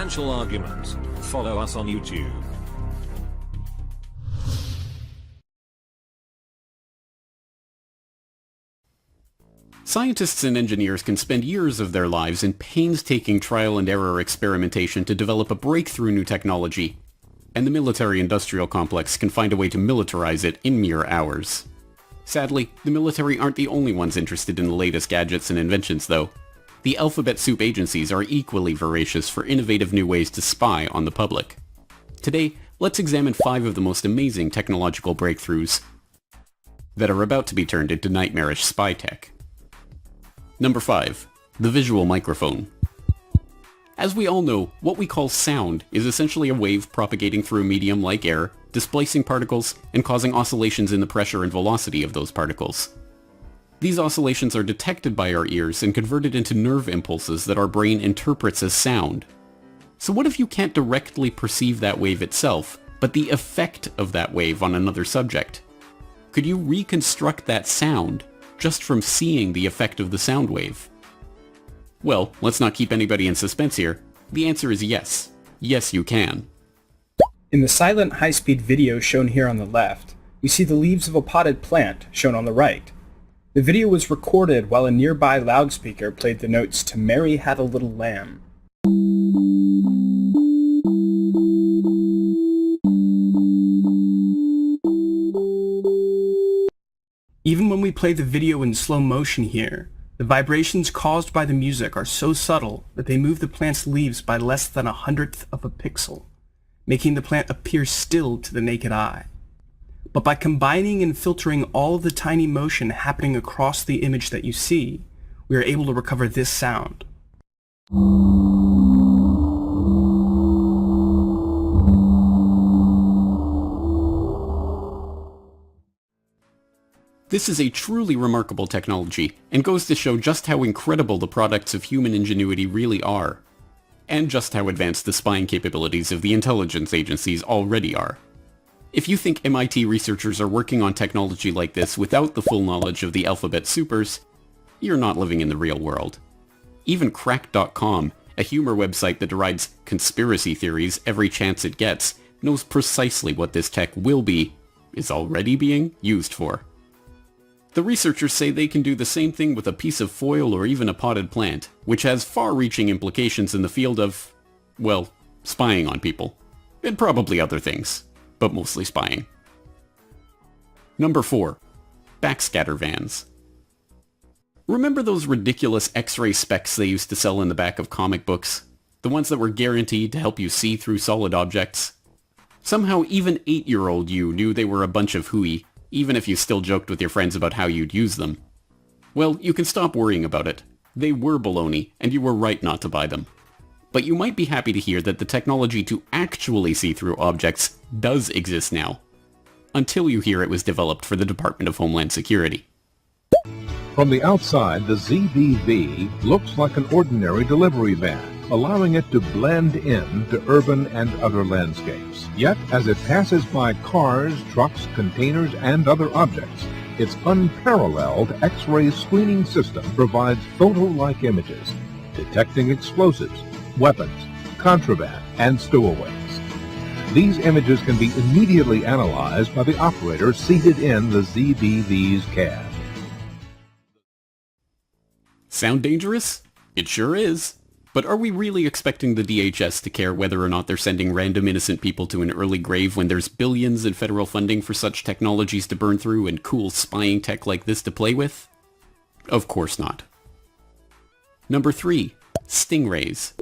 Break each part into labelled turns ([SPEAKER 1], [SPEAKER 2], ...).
[SPEAKER 1] substantial argument. Follow us on YouTube.
[SPEAKER 2] Scientists and engineers can spend years of their lives in painstaking trial and error experimentation to develop a breakthrough new technology, and the military-industrial complex can find a way to militarize it in mere hours. Sadly, the military aren't the only ones interested in the latest gadgets and inventions, though. The alphabet soup agencies are equally voracious for innovative new ways to spy on the public. Today, let's examine 5 of the most amazing technological breakthroughs that are about to be turned into nightmarish spy tech. Number 5. The visual microphone. As we all know, what we call sound is essentially a wave propagating through a medium like air, displacing particles and causing oscillations in the pressure and velocity of those particles. These oscillations are detected by our ears and converted into nerve impulses that our brain interprets as sound. So what if you can't directly perceive that wave itself, but the effect of that wave on another subject? Could you reconstruct that sound just from seeing the effect of the sound wave? Well, let's not keep anybody in suspense here. The answer is yes. Yes, you can.
[SPEAKER 3] In the silent high-speed video shown here on the left, we see the leaves of a potted plant shown on the right. The video was recorded while a nearby loudspeaker played the notes to Mary Had a Little Lamb. Even when we play the video in slow motion here, the vibrations caused by the music are so subtle that they move the plant's leaves by less than 1/100th of a pixel, making the plant appear still to the naked eye. But by combining and filtering all of the tiny motion happening across the image that you see, we are able to recover this sound.
[SPEAKER 2] This is a truly remarkable technology, and goes to show just how incredible the products of human ingenuity really are, and just how advanced the spying capabilities of the intelligence agencies already are. If you think MIT researchers are working on technology like this without the full knowledge of the alphabet supers, you're not living in the real world. Even Cracked.com, a humor website that derides conspiracy theories every chance it gets, knows precisely what this tech is already being used for. The researchers say they can do the same thing with a piece of foil or even a potted plant, which has far-reaching implications in the field of, well, spying on people. And probably other things, but mostly spying. Number 4. Backscatter vans. Remember those ridiculous X-ray specs they used to sell in the back of comic books? The ones that were guaranteed to help you see through solid objects? Somehow even 8-year-old you knew they were a bunch of hooey, even if you still joked with your friends about how you'd use them. Well, you can stop worrying about it. They were baloney, and you were right not to buy them. But you might be happy to hear that the technology to actually see through objects does exist now. Until you hear it was developed for the Department of Homeland Security.
[SPEAKER 4] From the outside, the ZBV looks like an ordinary delivery van, allowing it to blend in to urban and other landscapes. Yet, as it passes by cars, trucks, containers, and other objects, its unparalleled X-ray screening system provides photo-like images, detecting explosives, weapons, contraband, and stowaways. These images can be immediately analyzed by the operator seated in the ZBV's cab.
[SPEAKER 2] Sound dangerous? It sure is. But are we really expecting the DHS to care whether or not they're sending random innocent people to an early grave when there's billions in federal funding for such technologies to burn through and cool spying tech like this to play with? Of course not. Number 3. Stingrays.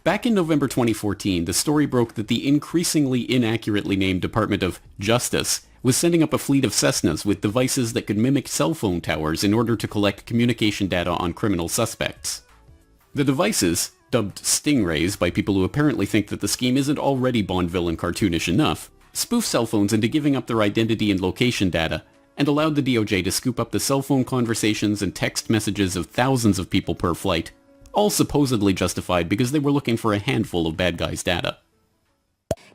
[SPEAKER 2] Back in November 2014, the story broke that the increasingly inaccurately named Department of Justice was sending up a fleet of Cessnas with devices that could mimic cell phone towers in order to collect communication data on criminal suspects. The devices, dubbed Stingrays by people who apparently think that the scheme isn't already Bond villain cartoonish enough, spoof cell phones into giving up their identity and location data, and allowed the DOJ to scoop up the cell phone conversations and text messages of thousands of people per flight, all supposedly justified because they were looking for a handful of bad guys' data.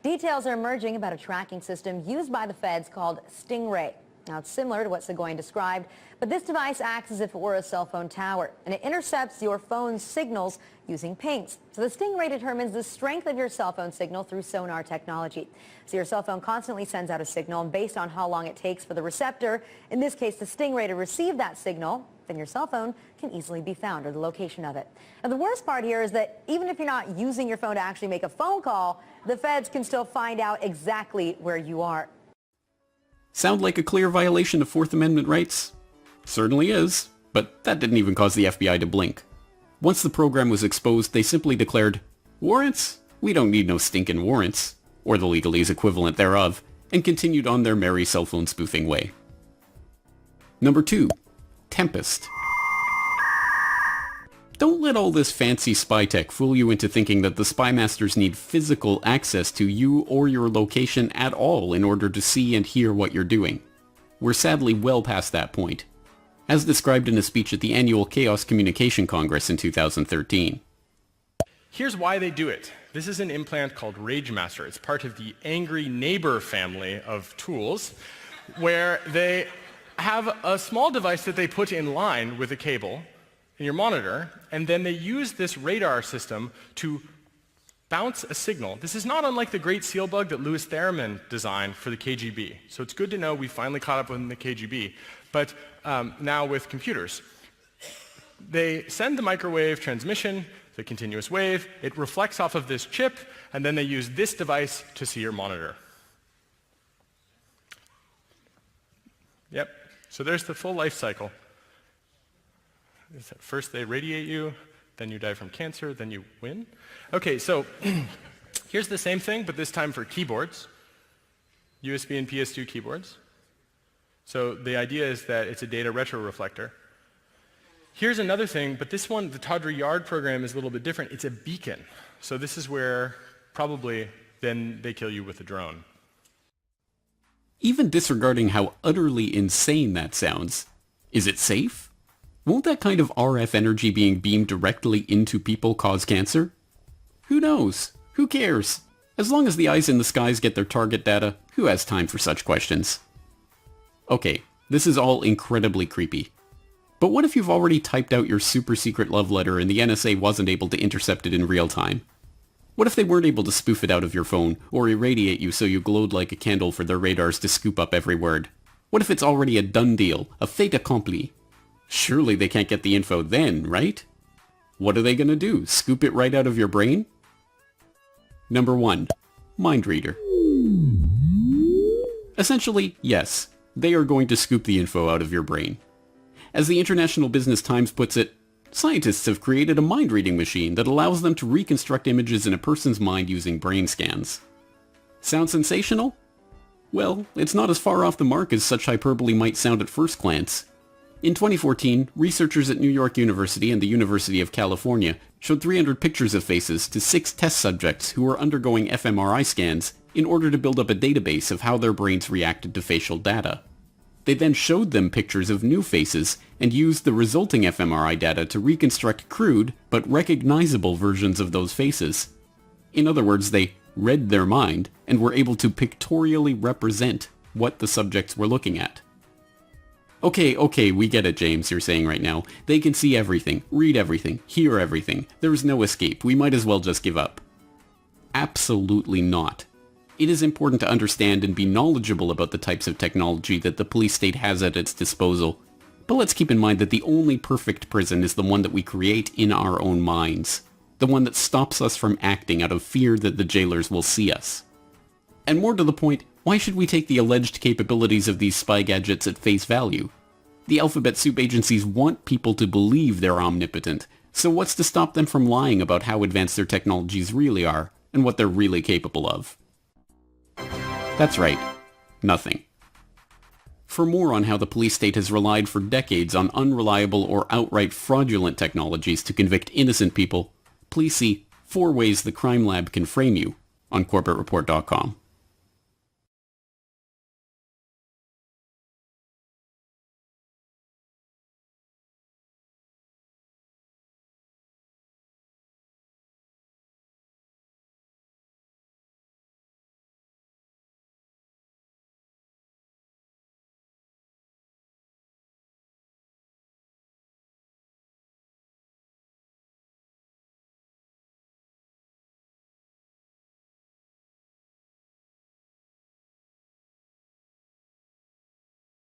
[SPEAKER 5] Details are emerging about a tracking system used by the feds called Stingray. Now, it's similar to what Seguin described, but this device acts as if it were a cell phone tower, and it intercepts your phone's signals using pings. So the Stingray determines the strength of your cell phone signal through sonar technology. So your cell phone constantly sends out a signal, and based on how long it takes for the receptor, in this case the Stingray, to receive that signal, then your cell phone can easily be found, or the location of it. Now, the worst part here is that even if you're not using your phone to actually make a phone call, the feds can still find out exactly where you are.
[SPEAKER 2] Sound like a clear violation of Fourth Amendment rights? Certainly is, but that didn't even cause the FBI to blink. Once the program was exposed, they simply declared, "Warrants? We don't need no stinking warrants," or the legalese equivalent thereof, and continued on their merry cell phone spoofing way. Number 2. Tempest. Don't let all this fancy spy tech fool you into thinking that the spy masters need physical access to you or your location at all in order to see and hear what you're doing. We're sadly well past that point, as described in a speech at the annual Chaos Communication Congress in 2013.
[SPEAKER 6] Here's why they do it. This is an implant called RageMaster. It's part of the Angry Neighbor family of tools, where they have a small device that they put in line with a cable in your monitor, and then they use this radar system to bounce a signal. This is not unlike the Great Seal Bug that Louis Theremin designed for the KGB. So it's good to know we finally caught up with the KGB, but now with computers. They send the microwave transmission, the continuous wave, it reflects off of this chip, and then they use this device to see your monitor. Yep, so there's the full life cycle. First they radiate you, then you die from cancer, then you win. Okay, so here's the same thing, but this time for keyboards, USB and PS2 keyboards. So the idea is that it's a data retroreflector. Here's another thing, but this one, the Tawdry Yard program, is a little bit different. It's a beacon. So this is where probably then they kill you with a drone.
[SPEAKER 2] Even disregarding how utterly insane that sounds, is it safe? Won't that kind of RF energy being beamed directly into people cause cancer? Who knows? Who cares? As long as the eyes in the skies get their target data, who has time for such questions? Okay, this is all incredibly creepy. But what if you've already typed out your super secret love letter and the NSA wasn't able to intercept it in real time? What if they weren't able to spoof it out of your phone, or irradiate you so you glowed like a candle for their radars to scoop up every word? What if it's already a done deal, a fait accompli? Surely they can't get the info then, right? What are they gonna do, scoop it right out of your brain? Number 1. Mind reader. Essentially, yes, they are going to scoop the info out of your brain. As the International Business Times puts it, scientists have created a mind-reading machine that allows them to reconstruct images in a person's mind using brain scans. Sound sensational? Well, it's not as far off the mark as such hyperbole might sound at first glance. In 2014, researchers at New York University and the University of California showed 300 pictures of faces to 6 test subjects who were undergoing fMRI scans in order to build up a database of how their brains reacted to facial data. They then showed them pictures of new faces and used the resulting fMRI data to reconstruct crude but recognizable versions of those faces. In other words, they read their mind and were able to pictorially represent what the subjects were looking at. Okay, we get it, James, you're saying right now. They can see everything, read everything, hear everything. There's no escape. We might as well just give up. Absolutely not. It is important to understand and be knowledgeable about the types of technology that the police state has at its disposal. But let's keep in mind that the only perfect prison is the one that we create in our own minds. The one that stops us from acting out of fear that the jailers will see us. And more to the point, why should we take the alleged capabilities of these spy gadgets at face value? The alphabet soup agencies want people to believe they're omnipotent, so what's to stop them from lying about how advanced their technologies really are, and what they're really capable of? That's right, nothing. For more on how the police state has relied for decades on unreliable or outright fraudulent technologies to convict innocent people, please see 4 Ways the Crime Lab Can Frame You on CorbettReport.com.